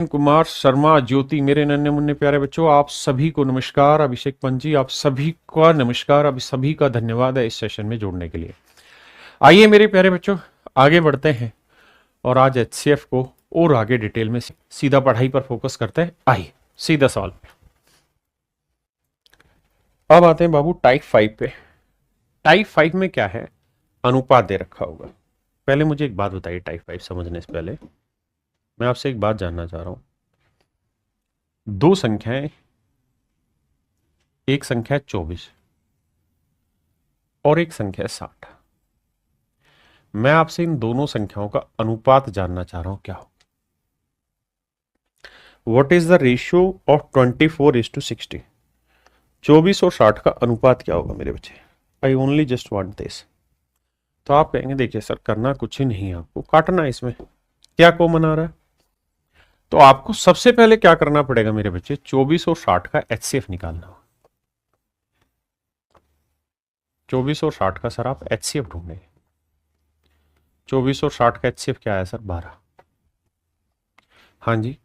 कुमार शर्मा ज्योति, मेरे नन्हे मुन्ने प्यारे बच्चों, आप सभी को नमस्कार। अभिषेक पंत जी, आप सभी का नमस्कार। आप सभी का धन्यवाद है इस सेशन में जुड़ने के लिए। आइए मेरे प्यारे बच्चों, आगे बढ़ते हैं और आज एचसीएफ को और आगे डिटेल में सीधा पढ़ाई पर फोकस करते हैं। आइए सीधा सवाल पे अब आते हैं बाबू टाइप 5 पे। टाइप 5 में क्या है, अनुपात दे रखा होगा। पहले मुझे एक बात बताइए, टाइप 5 समझने से पहले मैं आपसे एक बात जानना चाह रहा हूं। दो संख्याएं, एक संख्या 24 और एक संख्या 60। मैं आपसे इन दोनों संख्याओं का अनुपात जानना चाह रहा हूं, क्या हो। What is the ratio of 24:60? 24 और 60 का अनुपात क्या होगा मेरे बच्चे? I only just want this. तो आप कहेंगे देखिए सर, करना कुछ ही नहीं है, आपको काटना है। इसमें क्या कॉमन आ रहा है? तो आपको सबसे पहले क्या करना पड़ेगा मेरे बच्चे, 24 और 60 का एचसीएफ निकालना होगा। 24 और 60 का सर आप एचसीएफ ढूंढेंगे। 24 और 60 का एचसीएफ क्या है सर? 12। हाँ जी,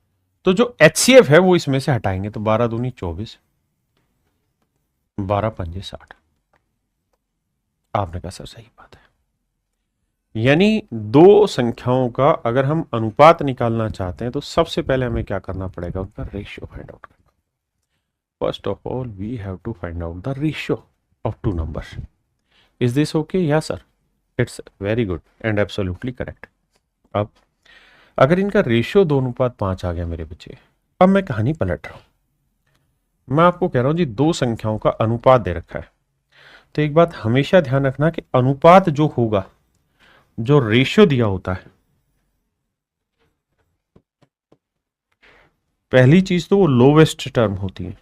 तो जो एचसीएफ है वो इसमें से हटाएंगे, तो 12 दूनी 24, 12 पंजे 60। आपने कहा सर सही बात है। यानी दो संख्याओं का अगर हम अनुपात निकालना चाहते हैं तो सबसे पहले हमें क्या करना पड़ेगा, उनका रेशियो फाइंड आउट करना। First of all we have to find out the ratio of two numbers. Is this okay? Yes sir, it's very good and absolutely correct. अब अगर इनका रेशियो 2:5 आ गया मेरे बच्चे, अब मैं कहानी पलट रहा हूं। मैं आपको कह रहा हूं जी, दो संख्याओं का अनुपात दे रखा है, तो एक बात हमेशा ध्यान रखना कि अनुपात जो होगा, जो रेशियो दिया होता है, पहली चीज तो वो लोवेस्ट टर्म होती है,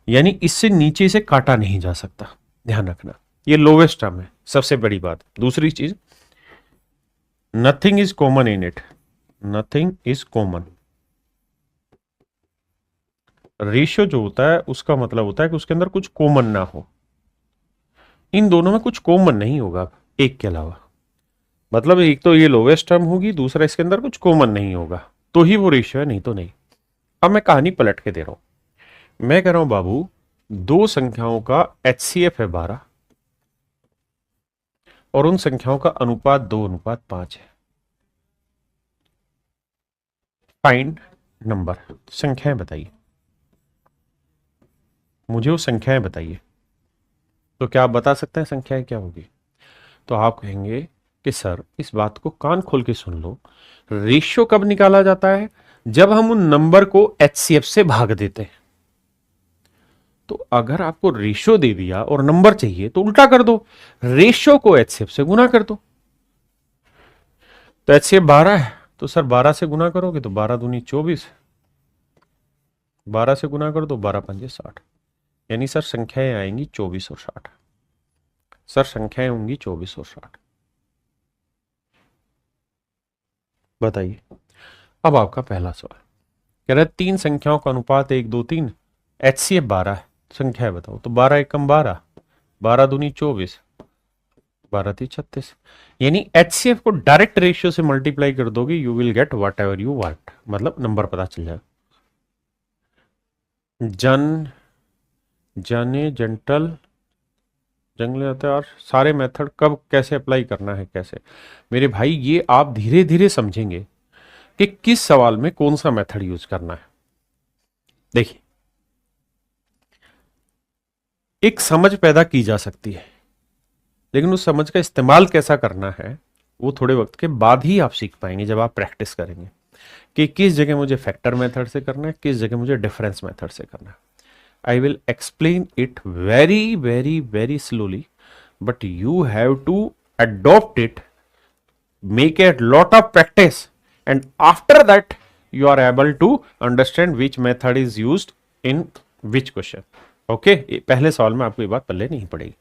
यानी इससे नीचे से काटा नहीं जा सकता। ध्यान रखना, ये लोवेस्ट टर्म है, सबसे बड़ी बात। दूसरी चीज, nothing is common in it, nothing is common. Ratio जो होता है उसका मतलब होता है कि उसके अंदर कुछ कॉमन ना हो। इन दोनों में कुछ कॉमन नहीं होगा एक के अलावा। मतलब एक तो ये लोवेस्ट टर्म होगी, दूसरा इसके अंदर कुछ कॉमन नहीं होगा, तो ही वो रेशियो है, नहीं तो नहीं। अब मैं कहानी पलट के दे रहा हूं। मैं कह रहा हूं बाबू, दो संख्याओं का एचसीएफ है 12 और उन संख्याओं का अनुपात 2:5 है। फाइंड नंबर, संख्याएं बताइए मुझे, वो संख्याएं बताइए। तो क्या आप बता सकते हैं संख्याएं क्या होगी? तो आप कहेंगे कि सर इस बात को कान खोल के सुन लो, रेशियो कब निकाला जाता है? जब हम उन नंबर को एचसीएफ से भाग देते हैं। तो अगर आपको रेशियो दे दिया और नंबर चाहिए तो उल्टा कर दो, रेशियो को एचसीएफ से गुना कर दो। तो एचसीएफ 12 है, तो सर 12 से गुना करोगे तो 12 दूनी 24, 12 से गुना कर दो, 12 पंजे 60। यानी सर संख्याएं आएंगी 24 और 60। सर संख्याएं होंगी 24 और 60। बताइए। अब आपका पहला सवाल कह रहा है तीन संख्याओं का अनुपात 1 2 3, एचसीएफ 12 है, संख्याएं बताओ। तो 12 एकम 12, 12 दूनी 24, 12 ती 36। यानी एचसीएफ को डायरेक्ट रेशियो से मल्टीप्लाई कर दोगे, you will get what ever you want, मतलब नंबर पता चल जाएगा। जाने जेंटल जंगले होते हैं, और सारे मेथड कब कैसे अप्लाई करना है कैसे। मेरे भाई ये आप धीरे धीरे समझेंगे कि किस सवाल में कौन सा मेथड यूज करना है। देखिए, एक समझ पैदा की जा सकती है, लेकिन उस समझ का इस्तेमाल कैसा करना है वो थोड़े वक्त के बाद ही आप सीख पाएंगे, जब आप प्रैक्टिस करेंगे कि किस जगह मुझे फैक्टर मेथड से करना है, किस जगह मुझे डिफरेंस मेथड से करना है। I will explain it very, very, very slowly, but you have to adopt it, make a lot of practice, and after that you are able to understand which method is used in which question. Okay? पहले सवाल में आपको ये बात पल्ले नहीं पड़ेगी।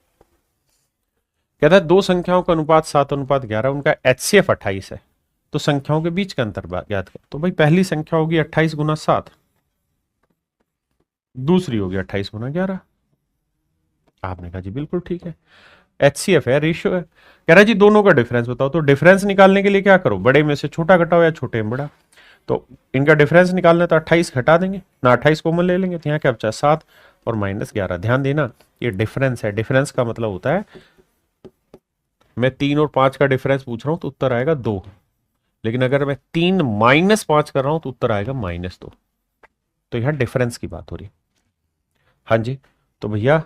कहता है दो संख्याओं का अनुपात 7:11, उनका एचसीएफ 28 है, तो संख्याओं के बीच का अंतर ज्ञात कर। तो भाई पहली संख्या होगी 28 गुना 7, दूसरी होगी 28 गुना 11। आपने कहा जी बिल्कुल ठीक है। HCF है, रेशियो है। कह रहा है जी दोनों का डिफरेंस बताओ। तो डिफरेंस निकालने के लिए क्या करो, बड़े में से छोटा घटाओ या छोटे में बड़ा। तो इनका डिफरेंस निकालना तो 28 घटा देंगे ना, 28 कॉमन ले लेंगे, तो यहाँ क्या बचा 7 और -11। ध्यान देना ये डिफरेंस है, डिफरेंस का मतलब होता है मैं 3 और 5 का डिफरेंस पूछ रहा हूं तो उत्तर आएगा 2, लेकिन अगर मैं 3 -5 कर रहा हूं तो उत्तर आएगा -2। तो यहां डिफरेंस की बात हो रही है। हाँ जी, तो भैया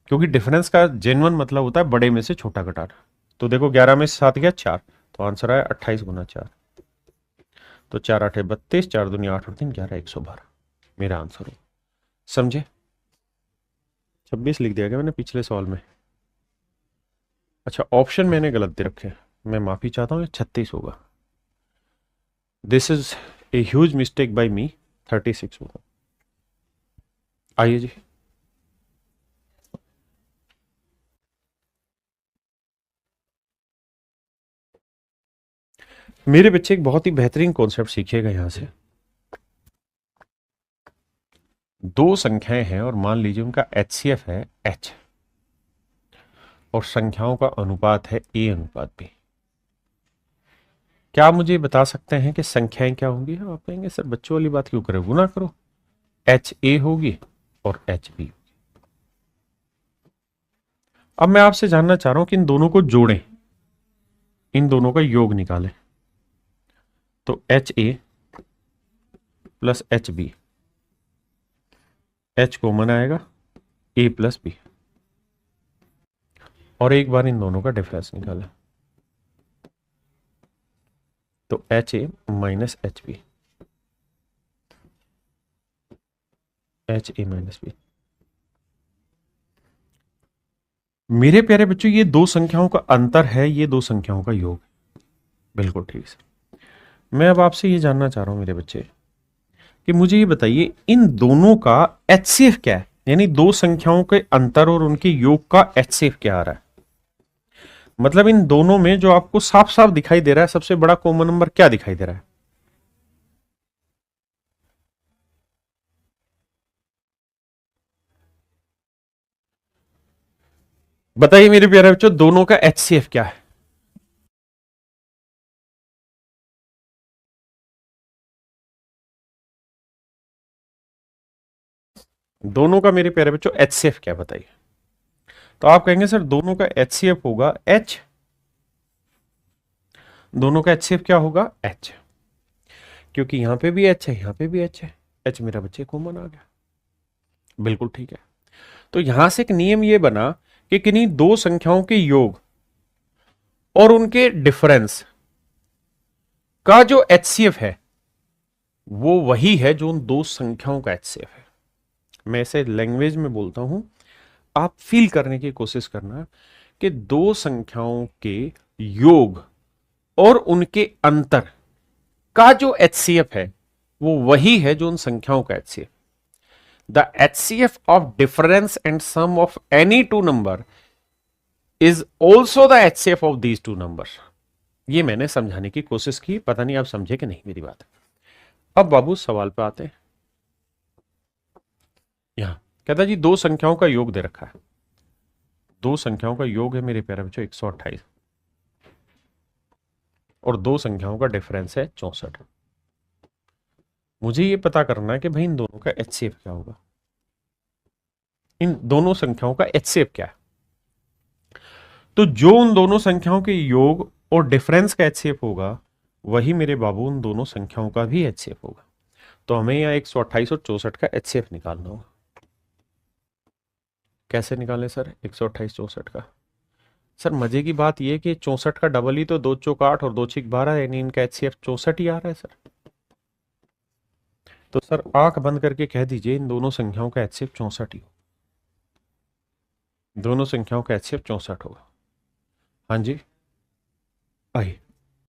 क्योंकि डिफरेंस का जेन्युइन मतलब होता है बड़े में से छोटा घटाना। तो देखो 11 में से 7 गया 4, तो आंसर आया 28 गुना 4। तो 4 8 32, 4 दूनी 8 और 3 11, 112 मेरा आंसर हो। समझे? 26 लिख दिया गया मैंने पिछले सवाल में। अच्छा, ऑप्शन मैंने गलत दे रखे, मैं माफी चाहता हूँ, 36 होगा। This is a huge mistake by me, 36 होगा। आइए जी, मेरे बच्चे एक बहुत ही बेहतरीन कॉन्सेप्ट सीखिएगा यहां से। दो संख्याएं हैं और मान लीजिए उनका HCF है H और संख्याओं का अनुपात है A अनुपात B। क्या आप मुझे बता सकते हैं कि संख्याएं क्या होंगी? आप कहेंगे सर बच्चों वाली बात क्यों करें, गुना करो। HA होगी और HB होगी। अब मैं आपसे जानना चाह रहा हूं कि इन दोनों को जोड़ें, इन दोनों का योग निकालें। तो HA plus HB, H common आएगा, A प्लस B, और एक बार इन दोनों का डिफरेंस निकालें। तो HA minus HB, HA minus B। मेरे प्यारे बच्चों ये दो संख्याओं का अंतर है, ये दो संख्याओं का योग। बिल्कुल ठीक है। मैं अब आपसे ये जानना चाह रहा हूं मेरे बच्चे कि मुझे ये बताइए इन दोनों का HCF क्या है, यानी दो संख्याओं के अंतर और उनके योग का HCF क्या आ रहा है। मतलब इन दोनों में जो आपको साफ साफ दिखाई दे रहा है सबसे बड़ा कॉमन नंबर क्या दिखाई दे रहा है? बताइए मेरे प्यारे बच्चों दोनों का HCF क्या है? दोनों का मेरे प्यारे बच्चों HCF क्या बताइए? तो आप कहेंगे सर दोनों का HCF होगा H। दोनों का HCF क्या होगा? H, क्योंकि यहां पे भी H है, यहां पे भी H है। H मेरा बच्चे कॉमन आ गया। बिल्कुल ठीक है। तो यहां से एक नियम यह बना कि किन्हीं दो संख्याओं के योग और उनके डिफरेंस का जो HCF है वो वही है जो उन दो संख्याओं का HCF है। मैं इसे लैंग्वेज में बोलता हूं, आप फील करने की कोशिश करना कि दो संख्याओं के योग और उनके अंतर का जो HCF है वो वही है जो उन संख्याओं का HCF। The HCF of difference and sum of any two number is also the HCF of these two number. ये मैंने समझाने की कोशिश की, पता नहीं आप समझे कि नहीं मेरी बात। अब बाबू सवाल पे आते हैं। यहां कहता जी दो संख्याओं का योग दे रखा है, दो संख्याओं का योग है मेरे प्यारे बच्चों 128 और दो संख्याओं का डिफरेंस है 64। मुझे ये पता करना है कि भाई इन दोनों का HCF क्या होगा, इन दोनों संख्याओं का HCF क्या है। तो जो उन दोनों संख्याओं के योग और डिफरेंस का HCF होगा वही मेरे बाबू उन दोनों संख्याओं का भी HCF होगा। तो हमें यहां 128 और 64 का HCF निकालना होगा। कैसे निकालें सर 128 64 का? सर मजे की बात यह कि 64 का डबल ही तो 2 चौक 8 और 2 छिक 12, यानी इनका HCF 64 ही आ रहा है सर। तो सर आंख बंद करके कह दीजिए इन दोनों संख्याओं का HCF 64 ही होगा। दोनों संख्याओं का HCF 64 होगा। हाँ जी, आइए